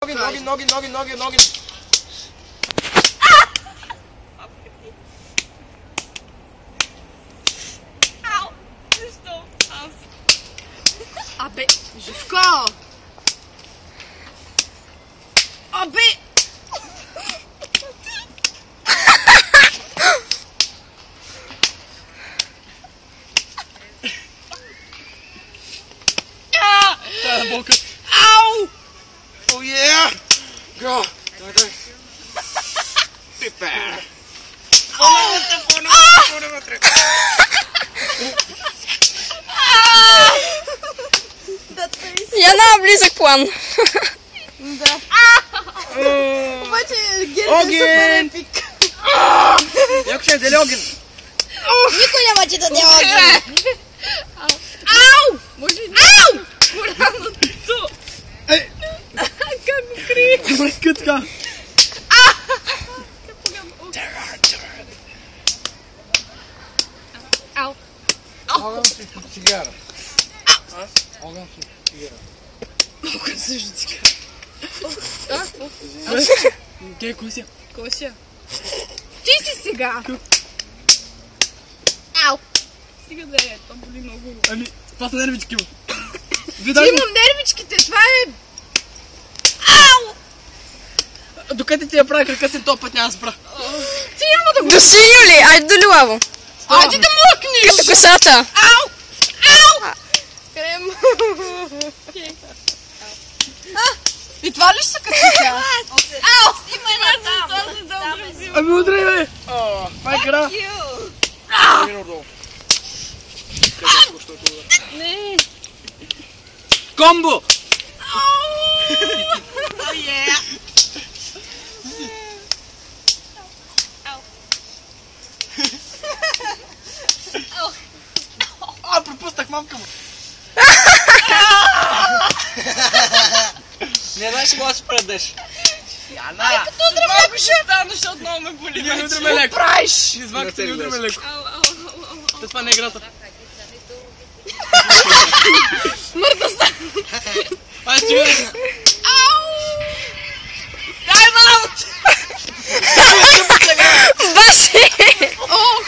Ноги. Ау! Защо? Аз. Абе, Живко! Абе! Тая болка. Ау! Oh yeah! Go! Дай. Пипе! Поне вътре! Яна, близък план. Да. Обаче Герд е Огин! супер епик. Яко ще дели огън! Никой няма ти да дела. Ау! Може ли? Ау! Голямотето! Ей! Как го крие? Мръка така! Ау! Огън си цигара. Огън си цигара. Огън също цигара. Кей, кой си? Кося. Ти си сега! Ау! Стига да е, това боли много. Ами, това са нервички му. Ти имам нервичките, това е... Ау! Докъде ти я прави крака си, този път няма да спра. Ти няма да го... До синьо ли? Айде до люлаво. Айде да млъкнеш! Като косата. Ау! Ау! Крем. И това ли ще се качи сега? Ау! Снимай на там! Ами удрай, бе! Това е гра. Не! Комбо! Oh yeah! Пропуснах мамка му. Не знаеш кога си предеш. Яна! Ай, като удрям леко ще стана, защото много ме боли. Ние не удряме леко. Правиш! Изваката не удряме леко. Ау! Това не е играта. Мърда се! Ай, стига! Ау! Тайм аут! Баси! Ох!